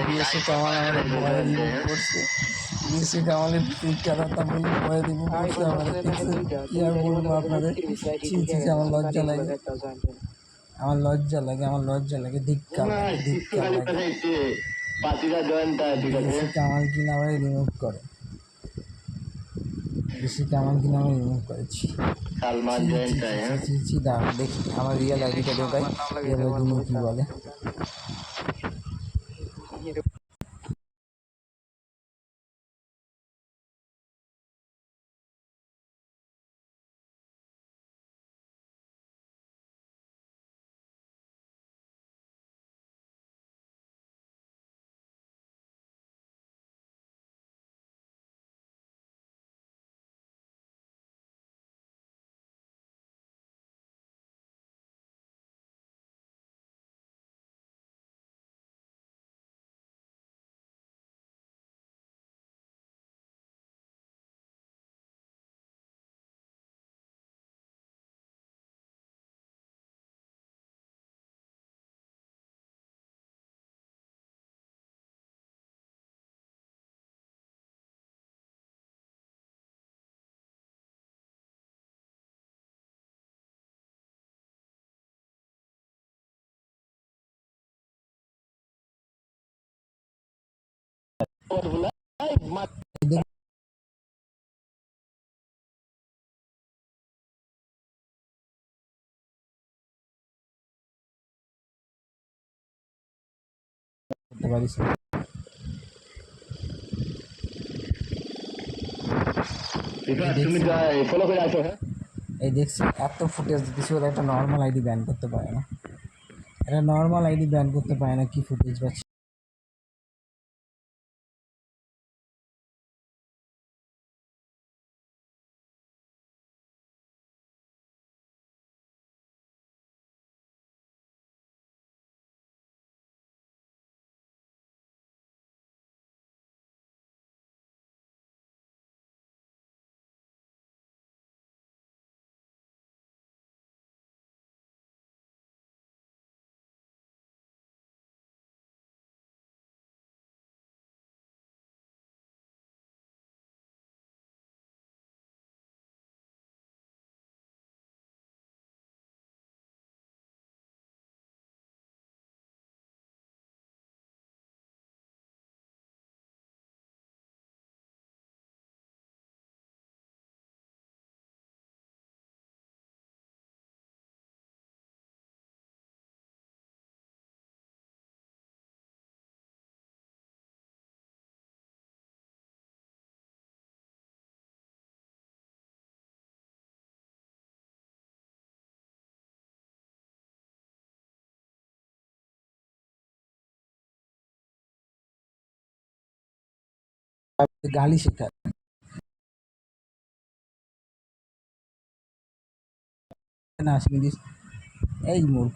BSA Kamal আমাদের ভয়ে remove করছে। বিএসএ কামালের ক্যারাটা বলে ভয়ে রিমুভ করছে আমাদের। কি আর বলবো আপনাদের, আমার লজ্জা লাগে, আমার লজ্জা লাগে, আমার লজ্জা লাগে, ধিক্কার লাগে, ধিক্কার লাগে। বিএসএ কামাল কিনা আমাদের রিমুভ করে, বেশি কামাল কিনা আমি রিমুভ করেছি। দাঁড়ান দেখি আমার রিয়েল আইডিটা ঢোকাই, রিয়েল আইডি নিয়ে কী বলে। এই দেখছি এত ফুটেজ দিতেছি, ওরা একটা নর্মাল আইডি ব্যান করতে পারে না, এটা নর্মাল আইডি ব্যান করতে পারে না, কি ফুটেজ পাচ্ছি। গালি শেখায় না, এই মূর্খ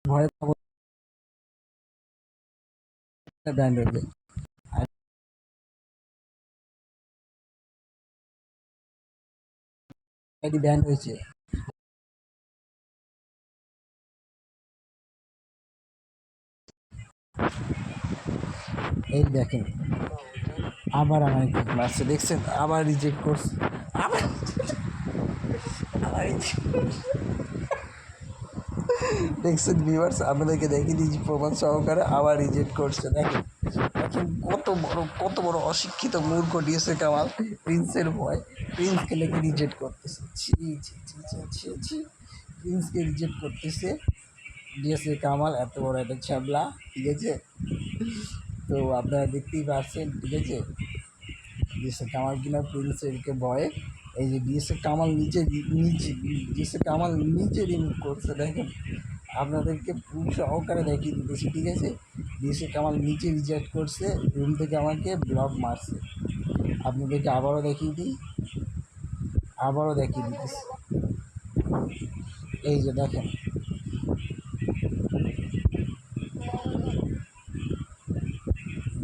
ভয় পাবো ব্যান্ড হয়ে যায়। আইডি ব্যান্ড হয়েছে, এই দেখেন আবার আমার মারছে, দেখছেন আবার রিজেক্ট করছে, আবার দেখছেন ভিউয়ার্স, আপনাদেরকে দেখিয়ে দিয়েছি প্রমাণ সহকারে, আবার রিজেক্ট করছে। দেখেন দেখেন কত বড় অশিক্ষিত মূর্খ ডিএসএ কামাল, প্রিন্সের ভয় প্রিন্সকে লেগে রিজেক্ট করতেছে। ছি ছি ছি ছি ছি ছি, প্রিন্সকে রিজেক্ট করতেছে ডিএসএ কামাল, এত বড় একটা ছ্যাবলা, ঠিক আছে। তো আপনারা দেখতেই পাচ্ছেন, ঠিক আছে, ডিএসএ কামাল কিনা প্রিন্সেরকে ভয়ে, এই যে ডিএসএ কামাল নিচে ডিএসএ কামাল নিচে রিমুভ করছে। দেখেন আপনাদেরকে প্রুফ সহকারে দেখিয়ে দিতেছি, ঠিক আছে। ডিএসএ কামাল নিচে রিজেক্ট করছে, রুম থেকে আমাকে ব্লক মারছে। আপনাদেরকে আবারও দেখিয়ে দিই, আবারও দেখিয়ে দিতেছি, এই যে দেখেন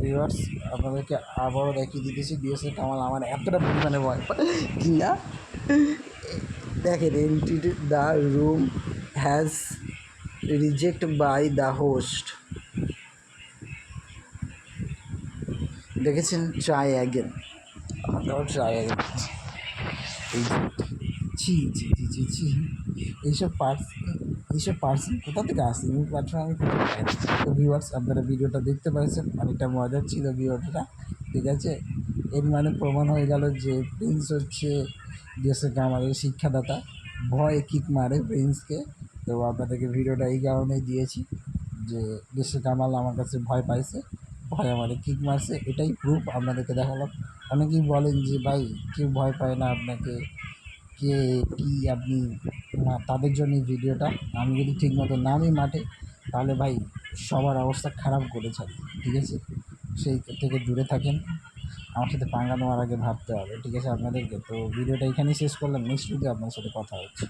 ভিউয়ার্স, আপনাদেরকে আবারও দেখিয়ে দিতেছি ডিএসএ কামাল আমার এতটা পরিমাণে ভয় পায় কিনা দেখেন, entry the room has reject by the host. দেখেছেন, ট্রাই অ্যাগেন, ট্রাই অ্যাগেন। এই ছি ছি ছি ছি ছি, এইসব পার্সন কোথা থেকে আসছে? নিউ প্ল্যাটফর্ম আমি খুঁজে পাই না। তো ভিউয়ার্স, আপনারা ভিডিওটা দেখতে পাচ্ছেন, অনেকটা মজার ছিল ভিডিওটা, ঠিক আছে। এর মানে প্রমাণ হয়ে গেল যে প্রিন্স হচ্ছে দেশকে আমাদের শিক্ষাদাতা, ভয় কিক মারে প্রিন্সকে। তো আপনাদেরকে ভিডিওটা এই কারণেই দিয়েছি যে দেশে কামাল আমার কাছে ভয় পাইছে, ভয় আমাদের কিক মারছে, এটাই প্রুফ আপনাদেরকে দেখালাম। অনেকেই বলেন যে ভাই কেউ ভয় পায় না আপনাকে, কে কী আপনি তাদের জন্য ভিডিওটা। আমি যদি ঠিকমতো নামি মাঠে, তাহলে ভাই সবার অবস্থা খারাপ করে ছাড়ি, ঠিক আছে। সেই থেকে দূরে থাকেন, আমার সাথে পাঙ্গা নেওয়ার আগে ভাবতে হবে, ঠিক আছে আপনাদেরকে। তো ভিডিওটা এখানেই শেষ করলাম, নেক্সট ভিডিও আপনার সাথে কথা হচ্ছে।